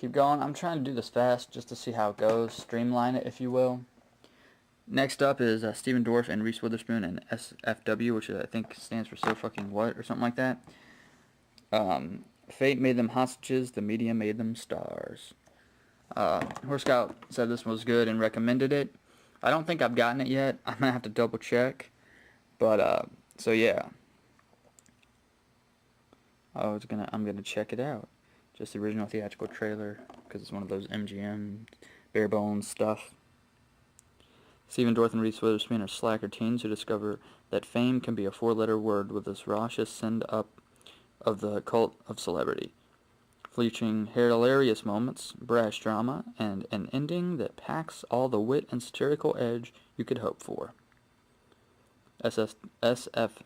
keep going. I'm trying to do this fast just to see how it goes. Streamline it, if you will. Next up is Stephen Dorff and Reese Witherspoon and SFW, which I think stands for So Fucking What or something like that. Fate made them hostages, the media made them stars. Horse Scout said this was good and recommended it. I don't think I've gotten it yet. I'm gonna have to double check. But so yeah. I'm gonna check it out. Just the original theatrical trailer, because it's one of those MGM bare bones stuff. Stephen Dorff and Reese Witherspoon are slacker teens who discover that fame can be a four-letter word with this raucous send-up of the cult of celebrity, featuring hilarious moments, brash drama, and an ending that packs all the wit and satirical edge you could hope for. SFW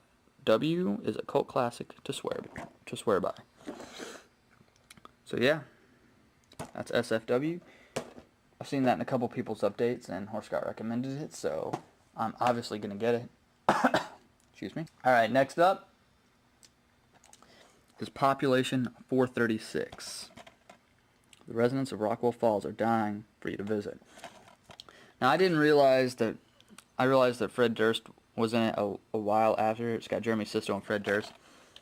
is a cult classic to swear by. So yeah, that's SFW. I've seen that in a couple people's updates, and Horse Scout recommended it, so I'm obviously going to get it. Excuse me. Alright, next up is Population 436. The residents of Rockwell Falls are dying for you to visit. Now, I realized that Fred Durst was in it a while after. It's got Jeremy Sisto and Fred Durst.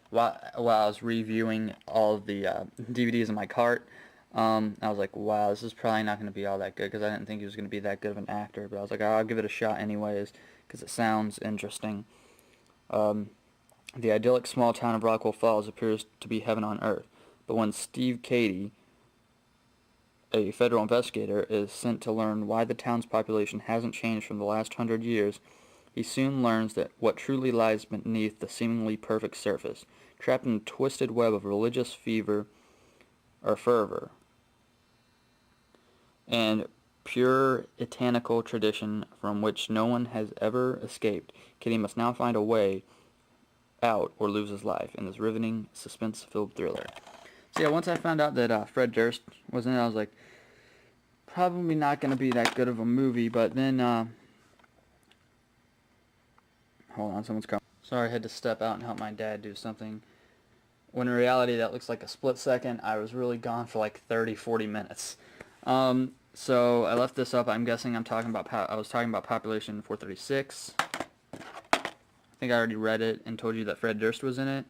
While I was reviewing all of the DVDs in my cart, I was like, wow, this is probably not going to be all that good, because I didn't think he was going to be that good of an actor. But I was like, I'll give it a shot anyways, because it sounds interesting. The idyllic small town of Rockwell Falls appears to be heaven on earth. But when Steve Cady, a federal investigator, is sent to learn why the town's population hasn't changed from the last 100 years, he soon learns that what truly lies beneath the seemingly perfect surface, trapped in a twisted web of religious fervor, and puritanical tradition from which no one has ever escaped. Cady must now find a way out or lose his life in this riveting, suspense-filled thriller. So yeah, once I found out that Fred Durst was in it, I was like, probably not going to be that good of a movie, but then, hold on, someone's coming. Sorry, I had to step out and help my dad do something. When in reality, that looks like a split second. I was really gone for like 30-40 minutes. So I left this up. I'm guessing I was talking about Population 436. I think I already read it and told you that Fred Durst was in it.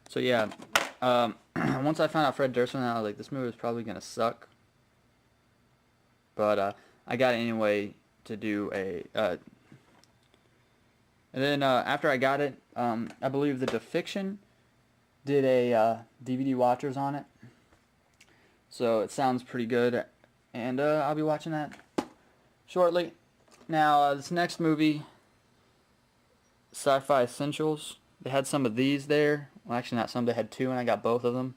So yeah, once I found out Fred Durst was in it, I was like, this movie is probably going to suck. But I got it anyway to do a... and then after I got it, I believe the Defiction did a DVD Watchers on it. So it sounds pretty good. And I'll be watching that shortly. Now, this next movie, Sci-Fi Essentials, they had some of these there. Well, actually not some, they had two, and I got both of them.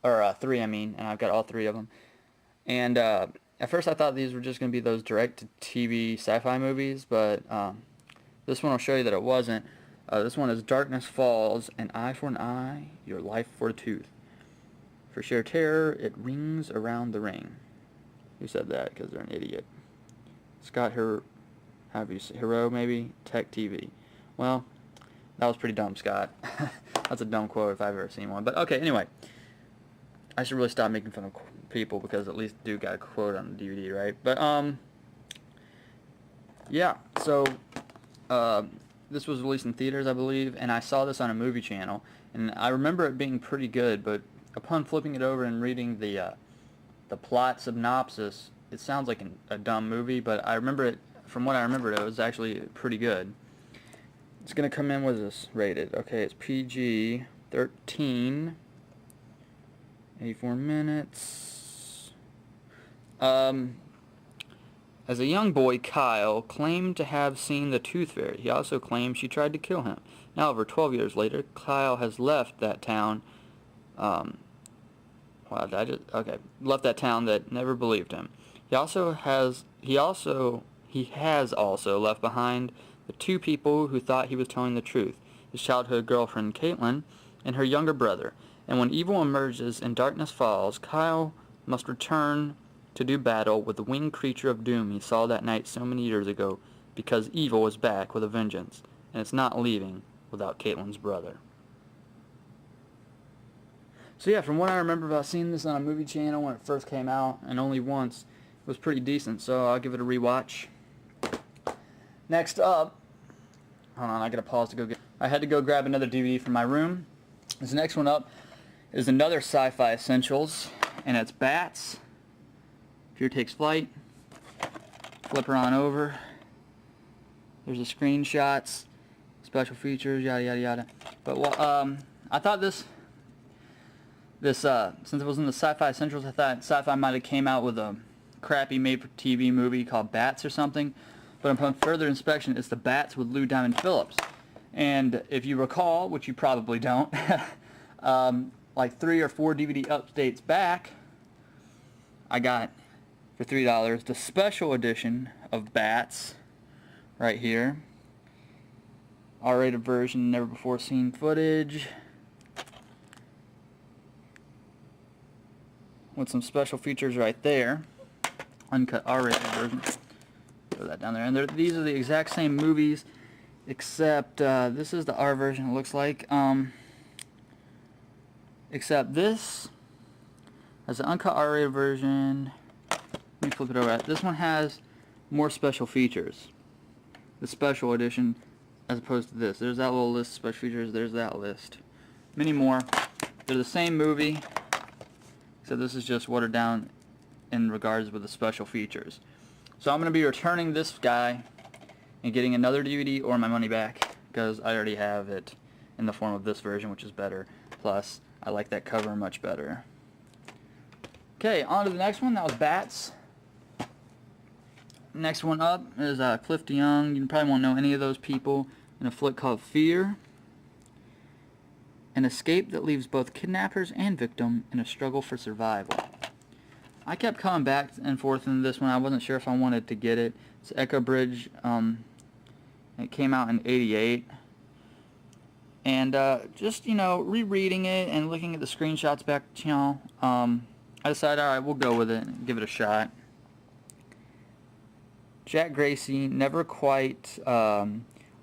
Or three, I mean, and I've got all three of them. And at first I thought these were just going to be those direct-to-TV sci-fi movies, but this one will show you that it wasn't. This one is Darkness Falls, An Eye for an Eye, Your Life for a Tooth. For sheer terror, it rings around the ring. Who said that? Because they're an idiot. Scott Hero, maybe? Tech TV. Well, that was pretty dumb, Scott. That's a dumb quote if I've ever seen one. But okay, anyway. I should really stop making fun of people, because at least dude got a quote on the DVD, right? But, yeah, so, this was released in theaters, I believe, and I saw this on a movie channel, and I remember it being pretty good, but upon flipping it over and reading the plot synopsis, it sounds like a dumb movie, but I remember it, from what I remembered, it was actually pretty good. It's going to come in with this rated. Okay, it's PG-13, 84 minutes. As a young boy, Kyle claimed to have seen the Tooth Fairy. He also claimed she tried to kill him. Now, over 12 years later, Kyle has left that town. Left that town that never believed him. He has also left behind the two people who thought he was telling the truth: his childhood girlfriend Caitlin and her younger brother. And when evil emerges and darkness falls, Kyle must return to do battle with the winged creature of doom he saw that night so many years ago, because evil is back with a vengeance, and it's not leaving without Caitlin's brother. So yeah, from what I remember about seeing this on a movie channel when it first came out, and only once, it was pretty decent, so I'll give it a rewatch. Next up, hold on, I gotta pause to go get... I had to go grab another DVD from my room. This next one up is another Sci-Fi Essentials, and it's Bats. Fear Takes Flight. Flip her on over. There's the screenshots, special features, yada yada yada. But I thought this since it was in the Sci-Fi Essentials, I thought Sci-Fi might have came out with a crappy made-for-TV movie called Bats or something. But upon further inspection, it's the Bats with Lou Diamond Phillips. And if you recall, which you probably don't, like 3 or 4 DVD updates back, I got for $3 the special edition of Bats right here. R-rated version, never before seen footage. With some special features right there. Uncut R-rated version. Throw that down there. And these are the exact same movies, except this is the R version, it looks like. Except this has an uncut R-rated version. Let me flip it over. This one has more special features. The special edition, as opposed to this. There's that little list of special features. There's that list. Many more. They're the same movie, so this is just watered down in regards with the special features. So I'm going to be returning this guy and getting another DVD or my money back, because I already have it in the form of this version, which is better. Plus, I like that cover much better. Okay, on to the next one. That was Bats. Next one up is Cliff DeYoung. You probably won't know any of those people. In a flick called Fear. An escape that leaves both kidnappers and victim in a struggle for survival. I kept coming back and forth in this one. I wasn't sure if I wanted to get it. It's Echo Bridge. It came out in '88. And just, you know, rereading it and looking at the screenshots back, you know, I decided, alright, we'll go with it and give it a shot. Jack Gracie never quite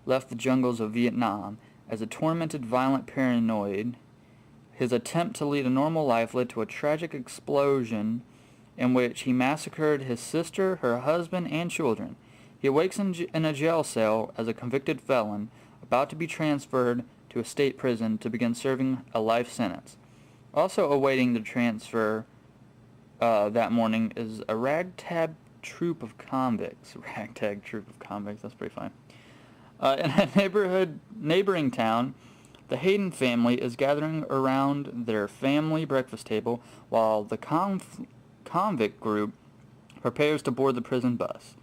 left the jungles of Vietnam. As a tormented, violent paranoid, his attempt to lead a normal life led to a tragic explosion in which he massacred his sister, her husband, and children. He awakes in a jail cell as a convicted felon, about to be transferred to a state prison to begin serving a life sentence. Also awaiting the transfer that morning is a ragtag troop of convicts. Ragtag troop of convicts, that's pretty funny. In a neighboring town, the Hayden family is gathering around their family breakfast table while the convict group prepares to board the prison bus.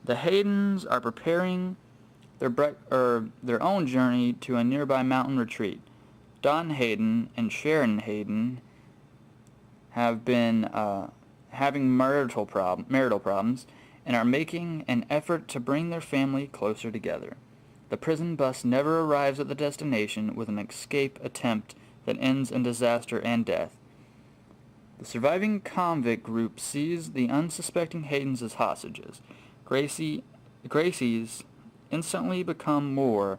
The Haydens are preparing their own journey to a nearby mountain retreat. Don Hayden and Sharon Hayden have been having marital problems and are making an effort to bring their family closer together. The prison bus never arrives at the destination with an escape attempt that ends in disaster and death. The surviving convict group sees the unsuspecting Haydens as hostages. Gracie's instantly become more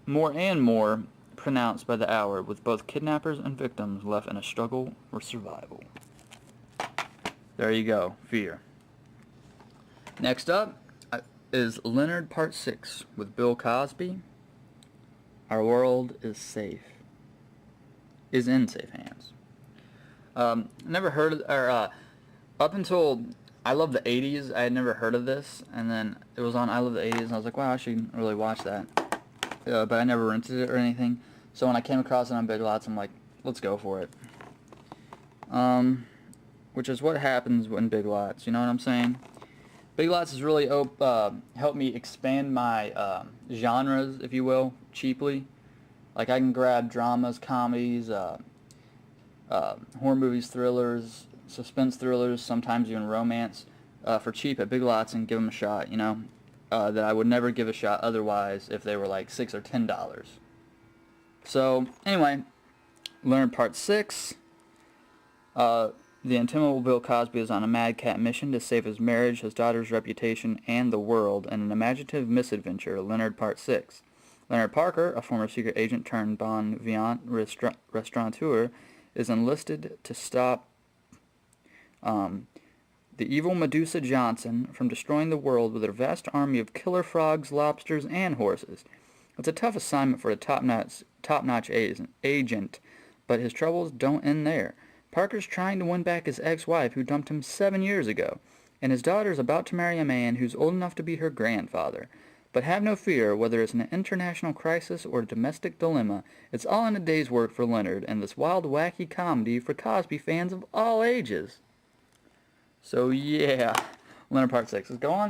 and more pronounced by the hour, with both kidnappers and victims left in a struggle for survival. There you go, Fear. Next up is Leonard Part 6 with Bill Cosby. Our world is in safe hands. Never heard of, up until I Love the 80s, I had never heard of this, and then it was on I Love the 80s, and I was like, wow, I should really watch that. But I never rented it or anything, so when I came across it on Big Lots, I'm like, let's go for it. Which is what happens in Big Lots, you know what I'm saying? Big Lots has really helped me expand my genres, if you will, cheaply. Like, I can grab dramas, comedies, horror movies, thrillers, suspense thrillers, sometimes even romance, for cheap at Big Lots and give them a shot, you know, that I would never give a shot otherwise if they were like $6 or $10. So, anyway, Leonard Part 6. The intimate Bill Cosby is on a madcap mission to save his marriage, his daughter's reputation, and the world in an imaginative misadventure, Leonard Part 6. Leonard Parker, a former secret agent turned bon vivant restaurateur, is enlisted to stop the evil Medusa Johnson from destroying the world with her vast army of killer frogs, lobsters, and horses. It's a tough assignment for a top-notch agent, but his troubles don't end there. Parker's trying to win back his ex-wife who dumped him 7 years ago, and his daughter's about to marry a man who's old enough to be her grandfather. But have no fear, whether it's an international crisis or a domestic dilemma, it's all in a day's work for Leonard and this wild, wacky comedy for Cosby fans of all ages. So yeah, Leonard Part 6 is go on.